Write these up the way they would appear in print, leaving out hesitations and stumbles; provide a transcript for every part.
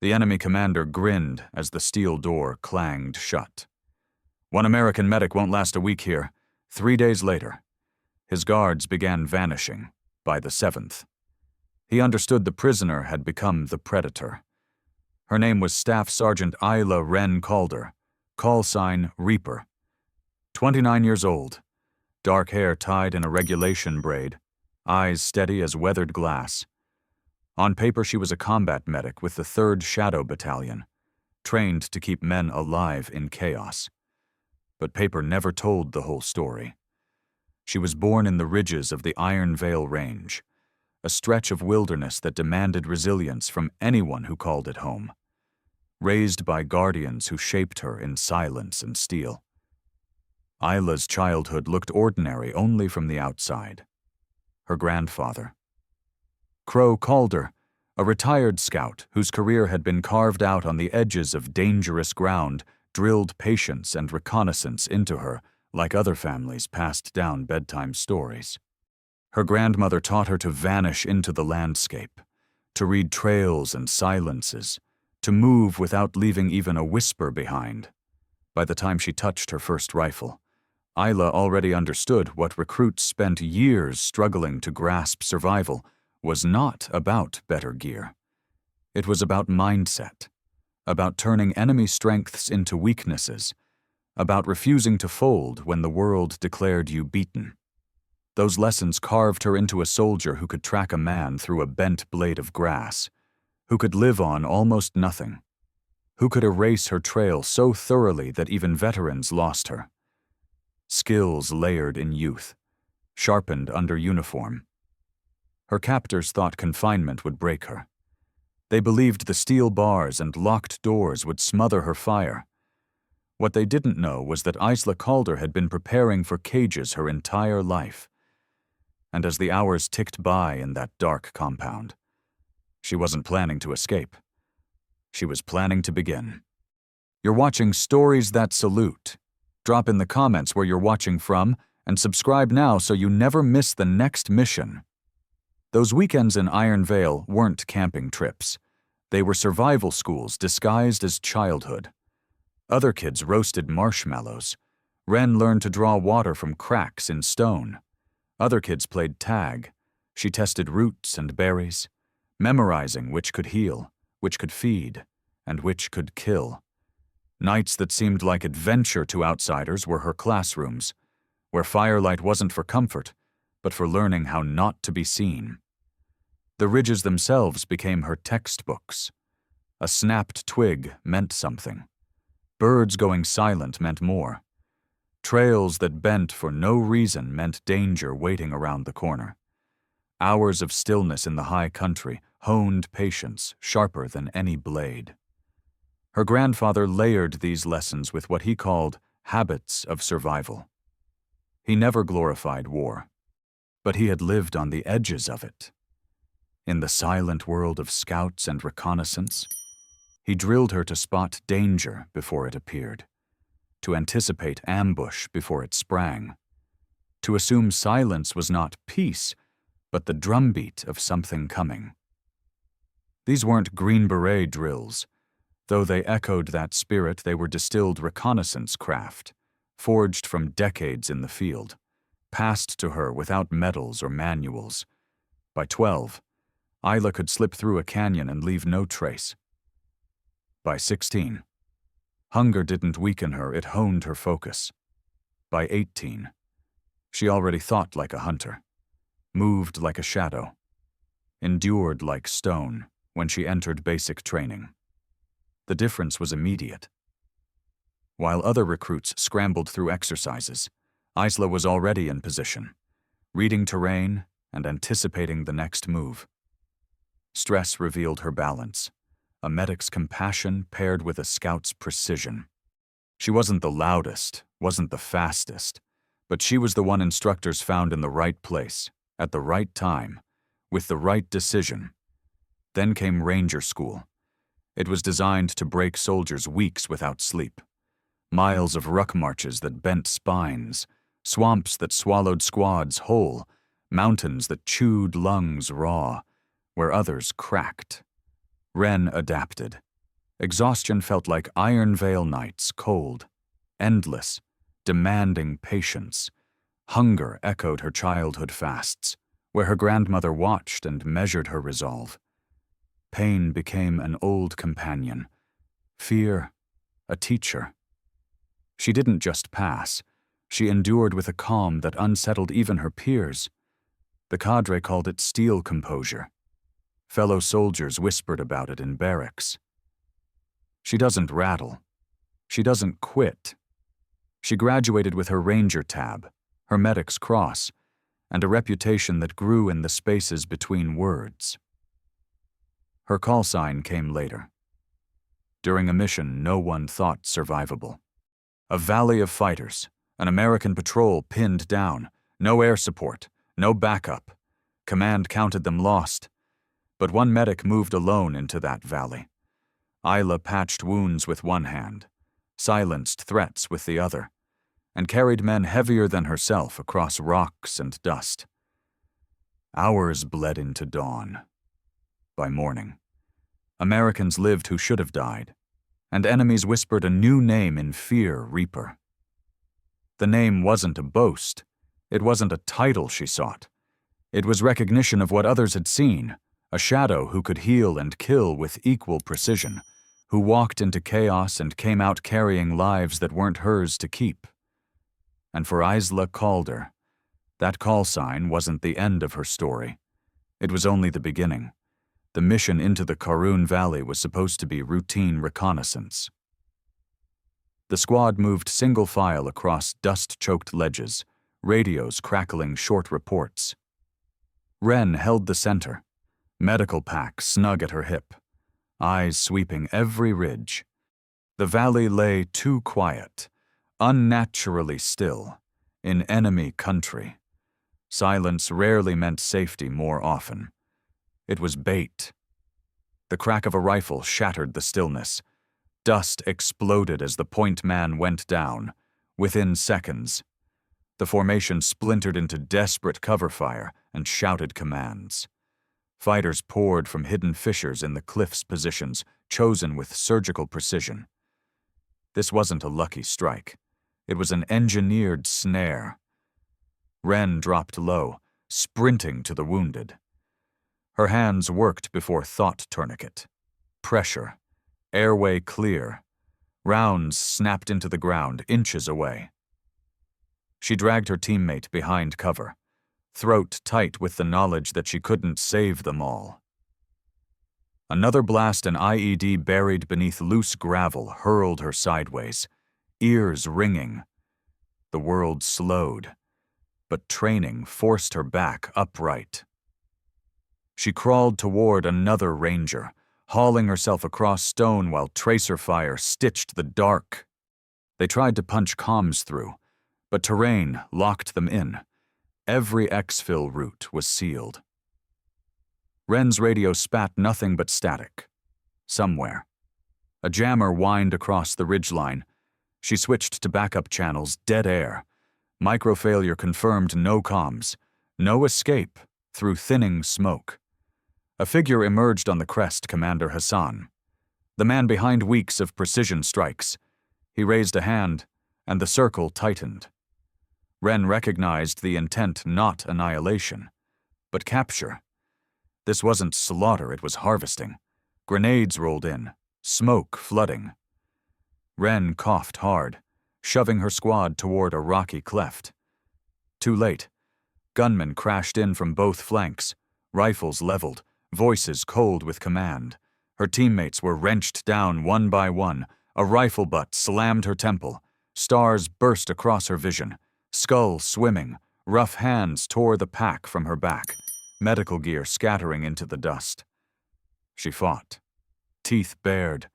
The enemy commander grinned as the steel door clanged shut. One American medic won't last a week here. 3 days later, his guards began vanishing by the 7th. He understood the prisoner had become the predator. Her name was Staff Sergeant Isla Wren Calder, call sign Reaper. 29 years old, dark hair tied in a regulation braid, eyes steady as weathered glass. On paper, she was a combat medic with the 3rd Shadow Battalion, trained to keep men alive in chaos. But paper never told the whole story. She was born in the ridges of the Ironveil Range, a stretch of wilderness that demanded resilience from anyone who called it home. Raised by guardians who shaped her in silence and steel. Isla's childhood looked ordinary only from the outside. Her grandfather, Crow Calder, a retired scout whose career had been carved out on the edges of dangerous ground, drilled patience and reconnaissance into her like other families passed down bedtime stories. Her grandmother taught her to vanish into the landscape, to read trails and silences, to move without leaving even a whisper behind. By the time she touched her first rifle, Isla already understood what recruits spent years struggling to grasp survival was not about better gear. It was about mindset, about turning enemy strengths into weaknesses, about refusing to fold when the world declared you beaten. Those lessons carved her into a soldier who could track a man through a bent blade of grass, who could live on almost nothing, who could erase her trail so thoroughly that even veterans lost her. Skills layered in youth, sharpened under uniform. Her captors thought confinement would break her. They believed the steel bars and locked doors would smother her fire. What they didn't know was that Isla Calder had been preparing for cages her entire life. And as the hours ticked by in that dark compound, she wasn't planning to escape. She was planning to begin. You're watching Stories That Salute. Drop in the comments where you're watching from and subscribe now so you never miss the next mission. Those weekends in Ironveil weren't camping trips. They were survival schools disguised as childhood. Other kids roasted marshmallows. Wren learned to draw water from cracks in stone. Other kids played tag. She tested roots and berries, memorizing which could heal, which could feed, and which could kill. Nights that seemed like adventure to outsiders were her classrooms, where firelight wasn't for comfort, but for learning how not to be seen. The ridges themselves became her textbooks. A snapped twig meant something. Birds going silent meant more. Trails that bent for no reason meant danger waiting around the corner. Hours of stillness in the high country honed patience sharper than any blade. Her grandfather layered these lessons with what he called habits of survival. He never glorified war, but he had lived on the edges of it. In the silent world of scouts and reconnaissance, he drilled her to spot danger before it appeared, to anticipate ambush before it sprang, to assume silence was not peace, but the drumbeat of something coming. These weren't Green Beret drills. Though they echoed that spirit, they were distilled reconnaissance craft, forged from decades in the field, passed to her without medals or manuals. By 12, Isla could slip through a canyon and leave no trace. By 16, hunger didn't weaken her, it honed her focus. By 18, she already thought like a hunter, moved like a shadow, endured like stone when she entered basic training. The difference was immediate. While other recruits scrambled through exercises, Isla was already in position, reading terrain and anticipating the next move. Stress revealed her balance, a medic's compassion paired with a scout's precision. She wasn't the loudest, wasn't the fastest, but she was the one instructors found in the right place, at the right time, with the right decision. Then came Ranger School. It was designed to break soldiers weeks without sleep. Miles of ruck marches that bent spines, swamps that swallowed squads whole, mountains that chewed lungs raw, where others cracked. Wren adapted, Exhaustion felt like Ironveil nights, cold, endless, demanding patience. Hunger echoed her childhood fasts, where her grandmother watched and measured her resolve. Pain became an old companion, fear a teacher. She didn't just pass, she endured with a calm that unsettled even her peers. The cadre called it steel composure. Fellow soldiers whispered about it in barracks. She doesn't rattle. She doesn't quit. She graduated with her Ranger tab, her medic's cross, and a reputation that grew in the spaces between words. Her call sign came later. During a mission no one thought survivable. A valley of fighters, an American patrol pinned down, no air support, no backup. Command counted them lost. But one medic moved alone into that valley. Isla patched wounds with one hand, silenced threats with the other, and carried men heavier than herself across rocks and dust. Hours bled into dawn. By morning, Americans lived who should have died, and enemies whispered a new name in fear, Reaper. The name wasn't a boast. It wasn't a title she sought. It was recognition of what others had seen, a shadow who could heal and kill with equal precision, who walked into chaos and came out carrying lives that weren't hers to keep. And for Isla Calder, that call sign wasn't the end of her story. It was only the beginning. The mission into the Karun Valley was supposed to be routine reconnaissance. The squad moved single file across dust-choked ledges, radios crackling short reports. Wren held the center, medical pack snug at her hip, eyes sweeping every ridge. The valley lay too quiet, unnaturally still, in enemy country. Silence rarely meant safety more often. It was bait. The crack of a rifle shattered the stillness. Dust exploded as the point man went down. Within seconds, the formation splintered into desperate cover fire and shouted commands. Fighters poured from hidden fissures in the cliff's positions, chosen with surgical precision. This wasn't a lucky strike. It was an engineered snare. Wren dropped low, sprinting to the wounded. Her hands worked before thought tourniquet. Pressure. Airway clear. Rounds snapped into the ground inches away. She dragged her teammate behind cover, throat tight with the knowledge that she couldn't save them all. Another blast, an IED buried beneath loose gravel, hurled her sideways, ears ringing. The world slowed, but training forced her back upright. She crawled toward another Ranger, hauling herself across stone while tracer fire stitched the dark. They tried to punch comms through, but terrain locked them in. Every exfil route was sealed. Wren's radio spat nothing but static. Somewhere. A jammer whined across the ridgeline. She switched to backup channels, dead air. Microfailure confirmed no comms, no escape through thinning smoke. A figure emerged on the crest, Commander Hassan, the man behind weeks of precision strikes. He raised a hand, and the circle tightened. Wren recognized the intent, not annihilation, but capture. This wasn't slaughter, it was harvesting. Grenades rolled in, smoke flooding. Wren coughed hard, shoving her squad toward a rocky cleft. Too late. Gunmen crashed in from both flanks, rifles leveled, voices cold with command. Her teammates were wrenched down one by one. A rifle butt slammed her temple. Stars burst across her vision. Skull swimming. Rough hands tore the pack from her back. Medical gear scattering into the dust. She fought. Teeth bared.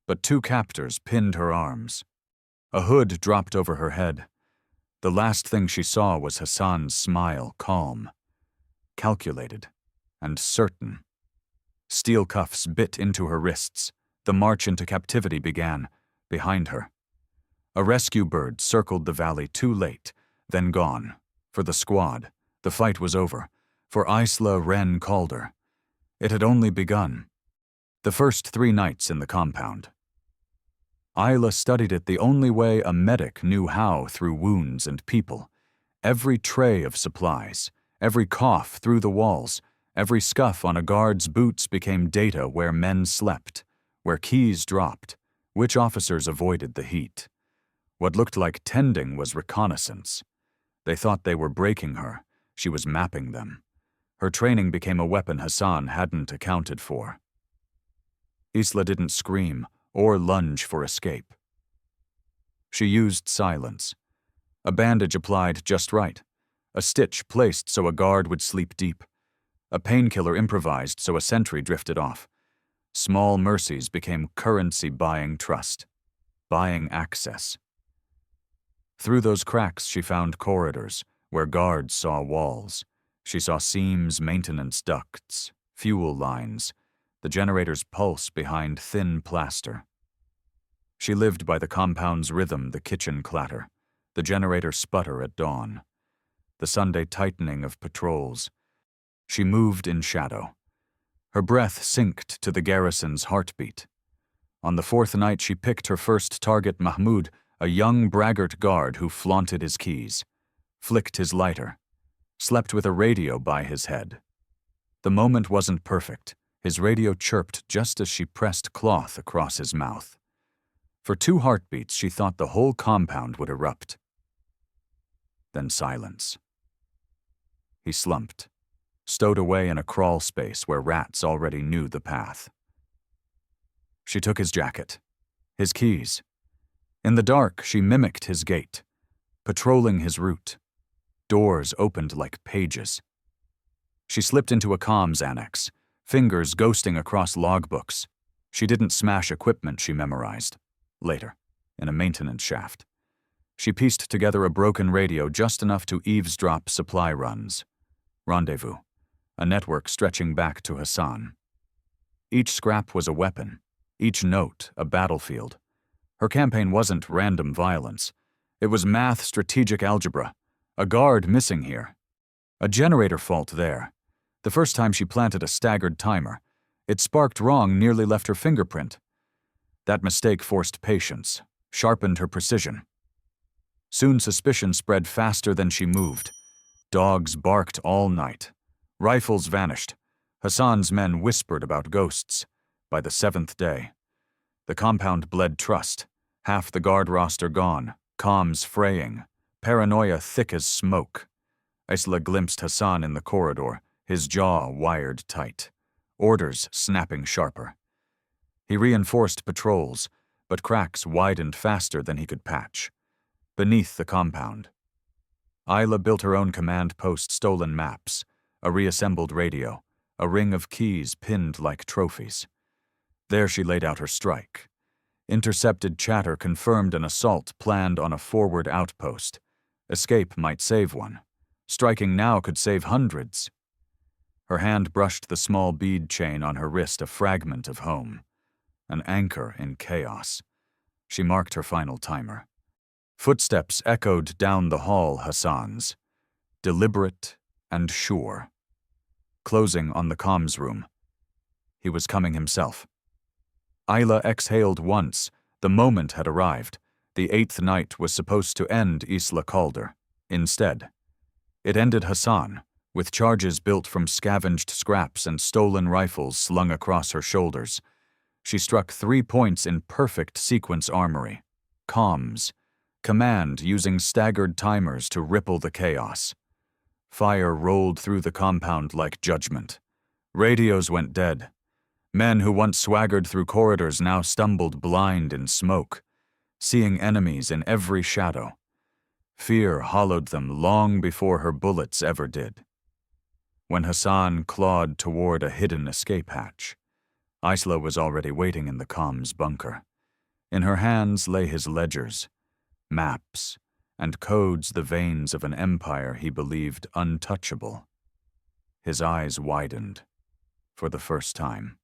But two captors pinned her arms. A hood dropped over her head. The last thing she saw was Hassan's smile, calm, calculated, and certain. Steel cuffs bit into her wrists. The march into captivity began, behind her. A rescue bird circled the valley too late, then gone. For the squad, the fight was over. For Isla Wren Calder, it had only begun. The first 3 nights in the compound. Isla studied it the only way a medic knew how through wounds and people. Every tray of supplies, every cough through the walls, every scuff on a guard's boots became data where men slept, where keys dropped, which officers avoided the heat. What looked like tending was reconnaissance. They thought they were breaking her. She was mapping them. Her training became a weapon Hassan hadn't accounted for. Isla didn't scream or lunge for escape. She used silence. A bandage applied just right. A stitch placed so a guard would sleep deep. A painkiller improvised so a sentry drifted off. Small mercies became currency buying trust, buying access. Through those cracks she found corridors, where guards saw walls. She saw seams, maintenance ducts, fuel lines, the generator's pulse behind thin plaster. She lived by the compound's rhythm, the kitchen clatter, the generator sputter at dawn, the Sunday tightening of patrols. She moved in shadow. Her breath synced to the garrison's heartbeat. On the 4th night she picked her first target, Mahmoud, a young braggart guard who flaunted his keys, flicked his lighter, slept with a radio by his head. The moment wasn't perfect. His radio chirped just as she pressed cloth across his mouth. For 2 heartbeats she thought the whole compound would erupt. Then silence. He slumped, stowed away in a crawl space where rats already knew the path. She took his jacket, his keys. In the dark, she mimicked his gait, patrolling his route. Doors opened like pages. She slipped into a comms annex, fingers ghosting across logbooks. She didn't smash equipment she memorized. Later, in a maintenance shaft. She pieced together a broken radio just enough to eavesdrop supply runs. Rendezvous, a network stretching back to Hassan. Each scrap was a weapon, each note a battlefield. Her campaign wasn't random violence. It was math strategic algebra. A guard missing here. A generator fault there. The first time she planted a staggered timer, it sparked wrong, nearly left her fingerprint. That mistake forced patience, sharpened her precision. Soon suspicion spread faster than she moved. Dogs barked all night. Rifles vanished. Hassan's men whispered about ghosts. By the 7th day, the compound bled trust. Half the guard roster gone, comms fraying, paranoia thick as smoke. Isla glimpsed Hassan in the corridor, his jaw wired tight, orders snapping sharper. He reinforced patrols, but cracks widened faster than he could patch. Beneath the compound, Isla built her own command post, stolen maps, a reassembled radio, a ring of keys pinned like trophies. There she laid out her strike. Intercepted chatter confirmed an assault planned on a forward outpost. Escape might save one. Striking now could save hundreds. Her hand brushed the small bead chain on her wrist, a fragment of home. An anchor in chaos. She marked her final timer. Footsteps echoed down the hall, Hassan's. Deliberate and sure. Closing on the comms room. He was coming himself. Isla exhaled once. The moment had arrived. The 8th night was supposed to end Isla Calder. Instead, it ended Hassan, with charges built from scavenged scraps and stolen rifles slung across her shoulders. She struck 3 points in perfect sequence armory. Comms. Command using staggered timers to ripple the chaos. Fire rolled through the compound like judgment. Radios went dead. Men who once swaggered through corridors now stumbled blind in smoke, seeing enemies in every shadow. Fear hollowed them long before her bullets ever did. When Hassan clawed toward a hidden escape hatch, Isla was already waiting in the comms bunker. In her hands lay his ledgers, maps, and codes, the veins of an empire he believed untouchable. His eyes widened, for the first time.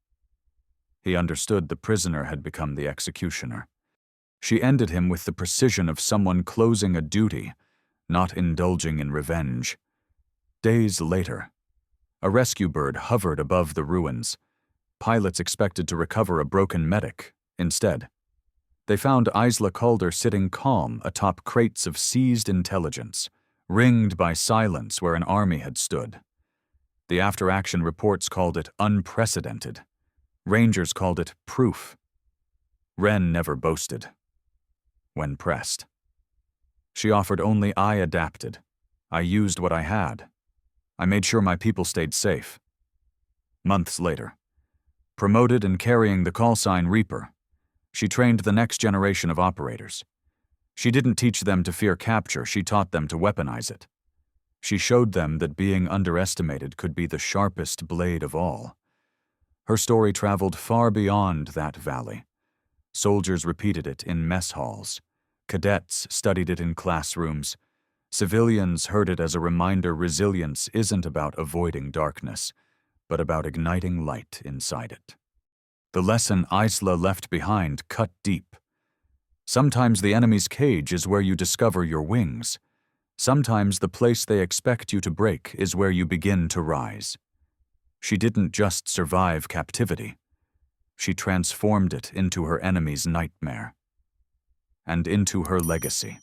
He understood the prisoner had become the executioner. She ended him with the precision of someone closing a duty, not indulging in revenge. Days later, a rescue bird hovered above the ruins, pilots expected to recover a broken medic instead. They found Isla Calder sitting calm atop crates of seized intelligence, ringed by silence where an army had stood. The after-action reports called it unprecedented. Rangers called it proof. Wren never boasted when pressed. She offered only, "I adapted. I used what I had. I made sure my people stayed safe." Months later, promoted and carrying the call sign Reaper, she trained the next generation of operators. She didn't teach them to fear capture, she taught them to weaponize it. She showed them that being underestimated could be the sharpest blade of all. Her story traveled far beyond that valley. Soldiers repeated it in mess halls. Cadets studied it in classrooms. Civilians heard it as a reminder resilience isn't about avoiding darkness, but about igniting light inside it. The lesson Isla left behind cut deep. Sometimes the enemy's cage is where you discover your wings. Sometimes the place they expect you to break is where you begin to rise. She didn't just survive captivity. She transformed it into her enemy's nightmare and into her legacy.